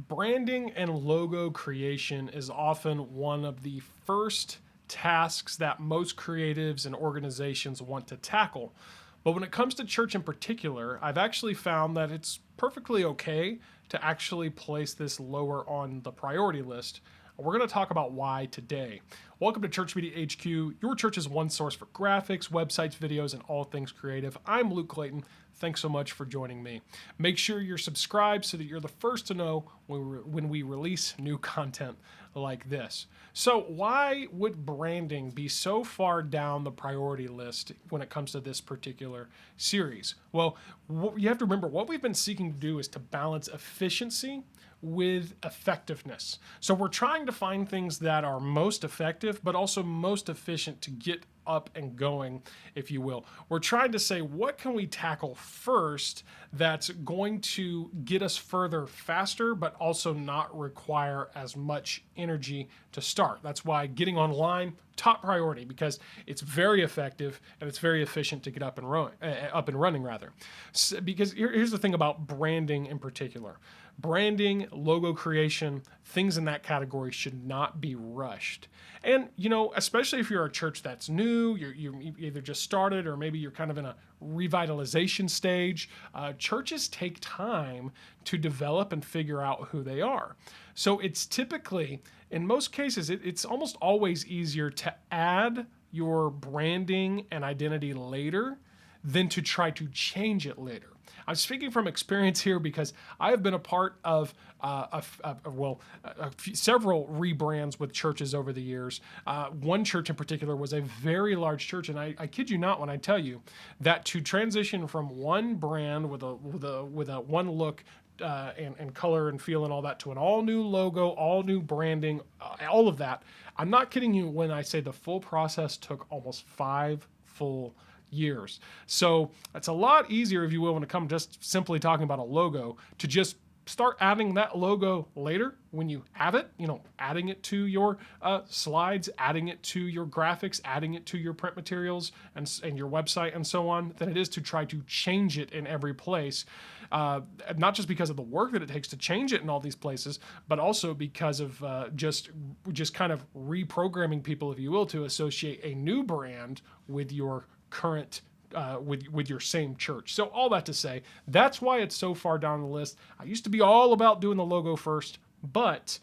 Branding and logo creation is often one of the first tasks that most creatives and organizations want to tackle. But when it comes to church in particular, I've actually found that it's perfectly okay to actually place this lower on the priority list. We're going to talk about why today. Welcome to Church Media HQ, your church's one source for graphics, websites, videos, and all things creative. I'm Luke Clayton. Thanks so much for joining me. Make sure you're subscribed so that you're the first to know when we release new content like this. So why would branding be so far down the priority list when it comes to this particular series? Well, you have to remember what we've been seeking to do is to balance efficiency with effectiveness. So we're trying to find things that are most effective, but also most efficient to get up and going, if you will. We're trying to say, what can we tackle first that's going to get us further faster, but also not require as much energy to start. That's why getting online, top priority, because it's very effective and it's very efficient to get up and running rather. Because here's the thing about branding in particular. Branding, logo creation, things in that category should not be rushed. And, especially if you're a church that's new, you either just started or maybe you're kind of in a revitalization stage, churches take time to develop and figure out who they are. So it's typically, in most cases, it's almost always easier to add your branding and identity later than to try to change it later. I'm speaking from experience here because I have been a part of several rebrands with churches over the years. One church in particular was a very large church, and I kid you not when I tell you that to transition from one brand with a one look and color and feel and all that to an all new logo, all new branding, all of that. I'm not kidding you when I say the full process took almost 5 full years. So it's a lot easier, if you will, when it comes just simply talking about a logo, to just start adding that logo later when you have it, adding it to your slides, adding it to your graphics, adding it to your print materials and your website and so on, than it is to try to change it in every place. Not just because of the work that it takes to change it in all these places, but also because of just kind of reprogramming people, if you will, to associate a new brand with your current with your same church. So all that to say, that's why it's so far down the list. I used to be all about doing the logo first, but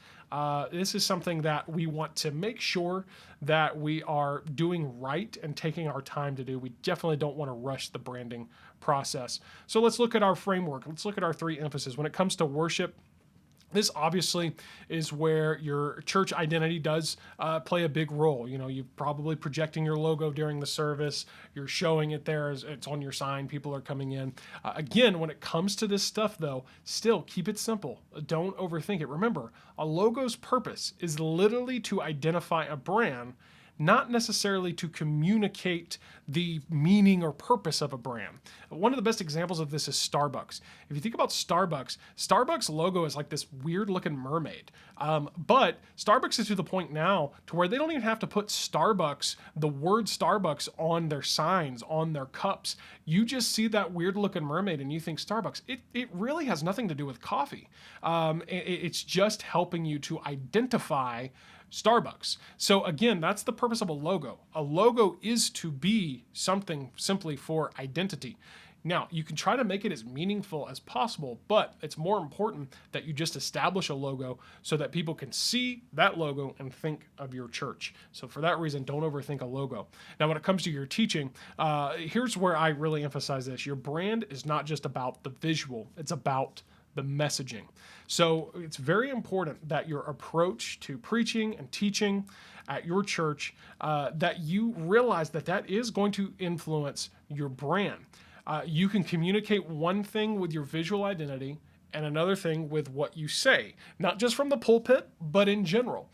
this is something that we want to make sure that we are doing right and taking our time to do. We definitely don't want to rush the branding process. So let's look at our framework. Let's look at our 3 emphases. When it comes to worship, this obviously is where your church identity does play a big role. You're probably projecting your logo during the service. You're showing it there as it's on your sign. People are coming in. Again, when it comes to this stuff, though, still keep it simple. Don't overthink it. Remember, a logo's purpose is literally to identify a brand, not necessarily to communicate the meaning or purpose of a brand. One of the best examples of this is Starbucks. If you think about Starbucks logo is like this weird looking mermaid. But Starbucks is to the point now to where they don't even have to put Starbucks, the word Starbucks, on their signs, on their cups. You just see that weird looking mermaid and you think Starbucks. It really has nothing to do with coffee. It's just helping you to identify Starbucks. So again, that's the purpose of a logo. A logo is to be something simply for identity. Now, you can try to make it as meaningful as possible, but it's more important that you just establish a logo so that people can see that logo and think of your church. So for that reason, don't overthink a logo. Now, when it comes to your teaching, here's where I really emphasize this. Your brand is not just about the visual, it's about the messaging. So it's very important that your approach to preaching and teaching at your church, that you realize that is going to influence your brand. You can communicate one thing with your visual identity and another thing with what you say, not just from the pulpit, but in general.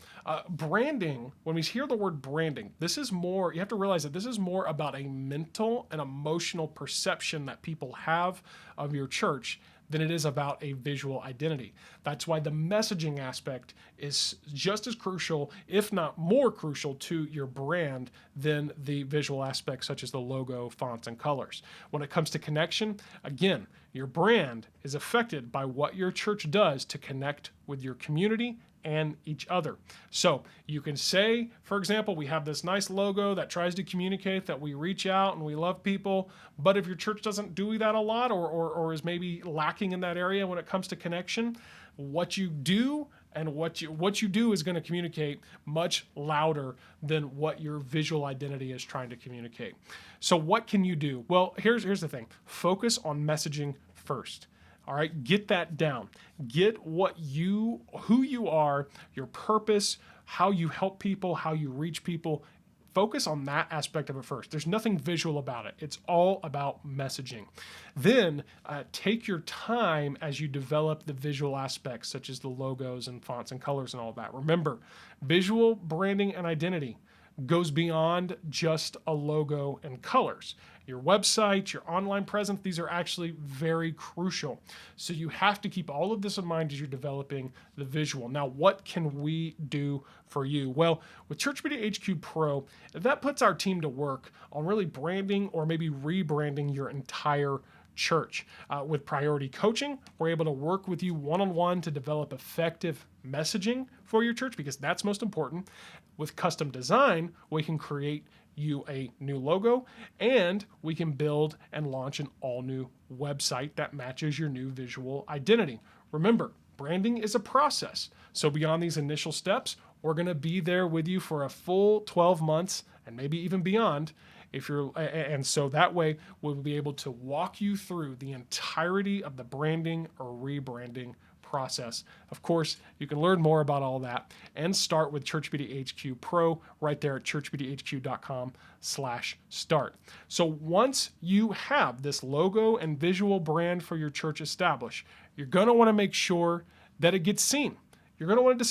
Branding, when we hear the word branding, you have to realize that this is more about a mental and emotional perception that people have of your church than it is about a visual identity. That's why the messaging aspect is just as crucial, if not more crucial, to your brand than the visual aspects such as the logo, fonts, and colors. When it comes to connection, again, your brand is affected by what your church does to connect with your community and each other. So you can say, for example, we have this nice logo that tries to communicate that we reach out and we love people, but if your church doesn't do that a lot or is maybe lacking in that area when it comes to connection, what you do and what you do is going to communicate much louder than what your visual identity is trying to communicate. So what can you do? Well, here's the thing. Focus on messaging first. All right, get that down. Get who you are, your purpose, how you help people, how you reach people. Focus on that aspect of it first. There's nothing visual about it. It's all about messaging. Then take your time as you develop the visual aspects, such as the logos and fonts and colors and all that. Remember, visual branding and identity goes beyond just a logo and colors. Your website, your online presence, these are actually very crucial. So you have to keep all of this in mind as you're developing the visual. Now, what can we do for you? Well, with Church Media HQ Pro, that puts our team to work on really branding or maybe rebranding your entire church. With priority coaching, we're able to work with you one-on-one to develop effective messaging for your church, because that's most important. With custom design, we can create you a new logo, and we can build and launch an all-new website that matches your new visual identity. Remember, branding is a process. So beyond these initial steps, we're going to be there with you for a full 12 months and maybe even beyond. And so that way we'll be able to walk you through the entirety of the branding or rebranding process. Of course, you can learn more about all that and start with Church Media HQ Pro right there at churchmediahq.com/start. So once you have this logo and visual brand for your church established, you're going to want to make sure that it gets seen. You're going to want to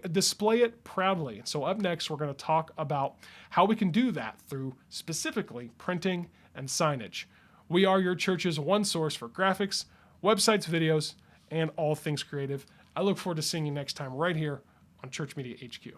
display it proudly. So up next, we're going to talk about how we can do that through specifically printing and signage. We are your church's one source for graphics, websites, videos, and all things creative. I look forward to seeing you next time right here on Church Media HQ.